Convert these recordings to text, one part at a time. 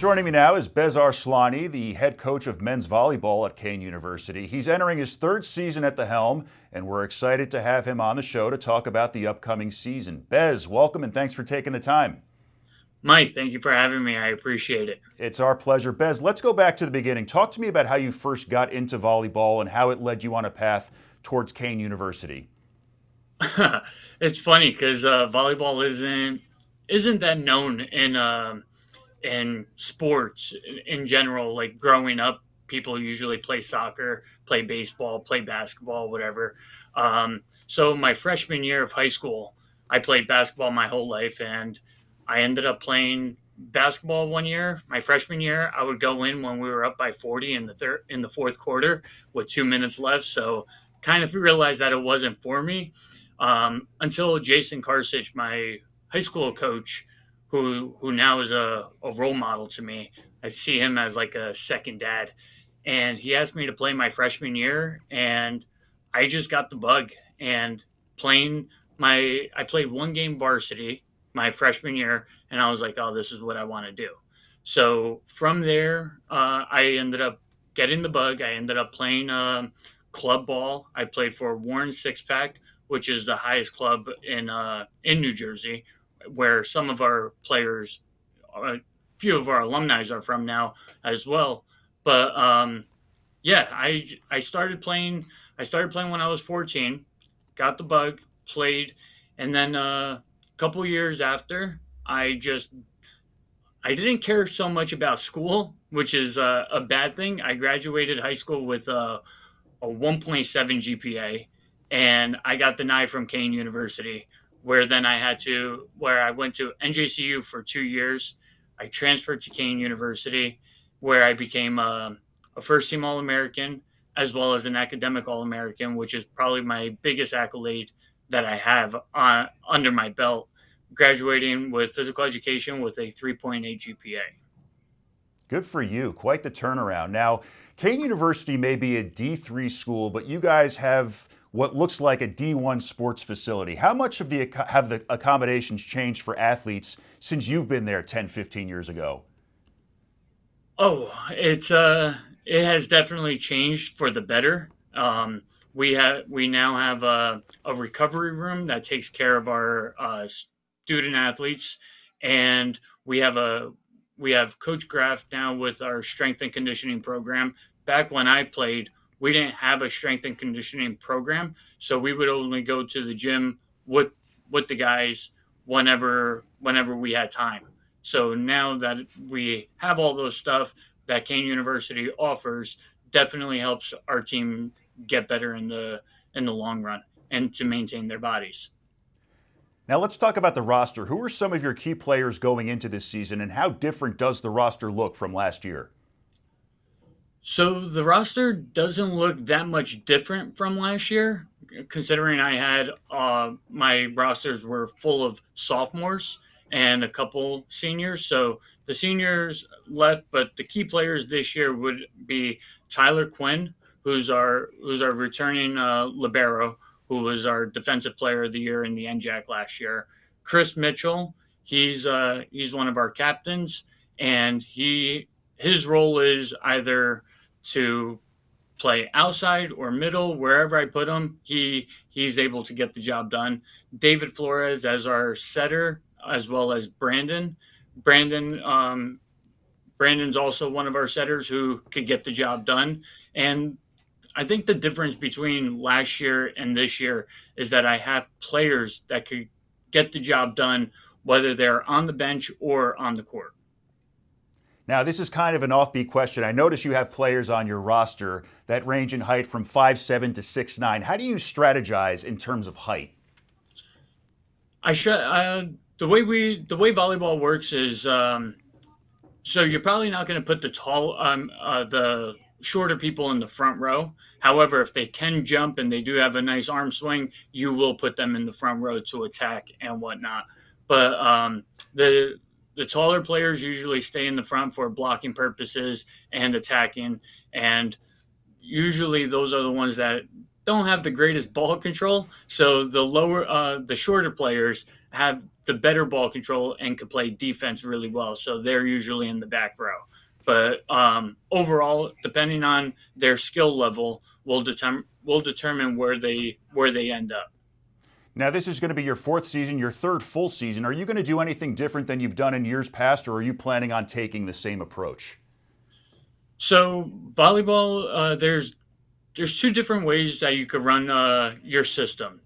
Joining me now is Bez Arslani, the head coach of men's volleyball at Kean University. He's entering his third season at the helm, and we're excited to have him on the show to talk about the upcoming season. Bez, welcome and thanks for taking the time. Mike, thank you for having me. I appreciate it. It's our pleasure. Bez, let's go back to the beginning. Talk to me about how you first got into volleyball and how it led you on a path towards Kean University. It's funny because volleyball isn't that known in sports in general. Like growing up, people usually play soccer, play baseball, play basketball, whatever. So my freshman year of high school, I played basketball my whole life, and I ended up playing basketball one year. My freshman year, I would go in when we were up by 40 in the fourth quarter with 2 minutes left. So kind of realized that it wasn't for me until Jason Karsich, my high school coach, who now is a role model to me. I see him as like a second dad. And he asked me to play my freshman year, and I just got the bug. And I played one game varsity my freshman year, and I was like, oh, this is what I want to do. So from there, I ended up getting the bug. I ended up playing club ball. I played for Warren Six Pack, which is the highest club in New Jersey, where some of our players, a few of our alumni are from now as well. But yeah, I started playing. I started playing when I was 14. Got the bug, played, and then a couple years after, I didn't care so much about school, which is a bad thing. I graduated high school with a 1.7 GPA, and I got denied from Kean University, where I went to NJCU for 2 years. I transferred to Kean University, where I became a first team All American as well as an academic All American, which is probably my biggest accolade that I have under my belt, graduating with physical education with a 3.8 GPA. Good for you. Quite the turnaround. Now, Kean University may be a D3 school, but you guys have what looks like a D1 sports facility. How much have the accommodations changed for athletes since you've been there 10, 15 years ago? Oh, it has definitely changed for the better. We now have a recovery room that takes care of our student athletes, and we have Coach Graff now with our strength and conditioning program. Back when I played, we didn't have a strength and conditioning program, so we would only go to the gym with the guys whenever we had time. So now that we have all those stuff that Kean University offers, definitely helps our team get better in the long run and to maintain their bodies. Now let's talk about the roster. Who are some of your key players going into this season, and how different does the roster look from last year? So the roster doesn't look that much different from last year, considering I had my rosters were full of sophomores and a couple seniors. So the seniors left, but the key players this year would be Tyler Quinn, who's our returning libero, who was our defensive player of the year in the NJAC last year. Chris Mitchell, he's one of our captains, and his role is either to play outside or middle, wherever I put him, he's able to get the job done. David Flores as our setter, as well as Brandon. Brandon's also one of our setters who could get the job done. And I think the difference between last year and this year is that I have players that could get the job done, whether they're on the bench or on the court. Now, this is kind of an offbeat question. I notice you have players on your roster that range in height from 5'7" to 6'9". How do you strategize in terms of height? The way volleyball works is so you're probably not going to put the shorter people in the front row. However, if they can jump and they do have a nice arm swing, you will put them in the front row to attack and whatnot. But the taller players usually stay in the front for blocking purposes and attacking, and usually those are the ones that don't have the greatest ball control. So the shorter players have the better ball control and can play defense really well. So they're usually in the back row. But overall, depending on their skill level, will determine where they end up. Now, this is going to be your fourth season, your third full season. Are you going to do anything different than you've done in years past, or are you planning on taking the same approach? So volleyball, there's two different ways that you could run your system.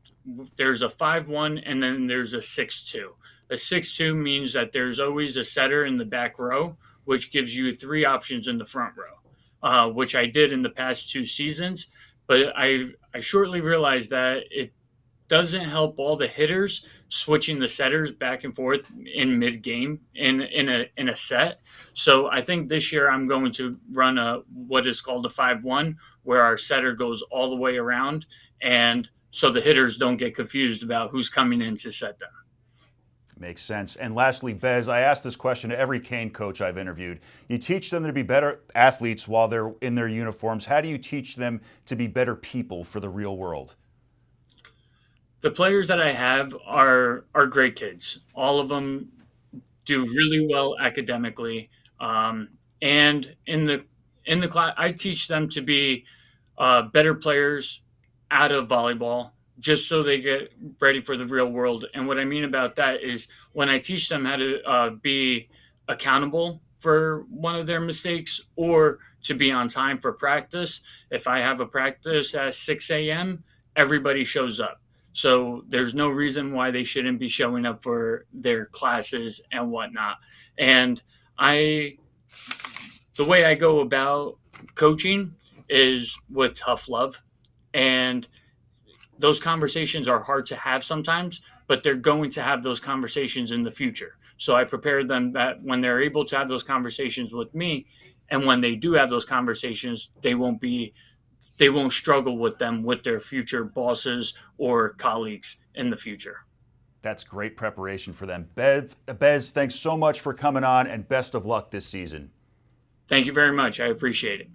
There's a 5-1 and then there's a 6-2. A 6-2 means that there's always a setter in the back row, which gives you three options in the front row, which I did in the past two seasons. But I shortly realized that it doesn't help all the hitters switching the setters back and forth in mid game in a set. So I think this year I'm going to run a what is called a 5-1, where our setter goes all the way around, and so the hitters don't get confused about who's coming in to set them. Makes sense. And lastly, Bez, I ask this question to every Kean coach I've interviewed. You teach them to be better athletes while they're in their uniforms. How do you teach them to be better people for the real world? The players that I have are great kids. All of them do really well academically, and in the class, I teach them to be better players out of volleyball, just so they get ready for the real world. And what I mean about that is when I teach them how to be accountable for one of their mistakes or to be on time for practice. If I have a practice at 6 a.m., everybody shows up. So there's no reason why they shouldn't be showing up for their classes and whatnot. And the way I go about coaching is with tough love. And those conversations are hard to have sometimes, but they're going to have those conversations in the future. So I prepare them that when they're able to have those conversations with me, and when they do have those conversations, they won't struggle with them with their future bosses or colleagues in the future. That's great preparation for them. Bez, thanks so much for coming on, and best of luck this season. Thank you very much. I appreciate it.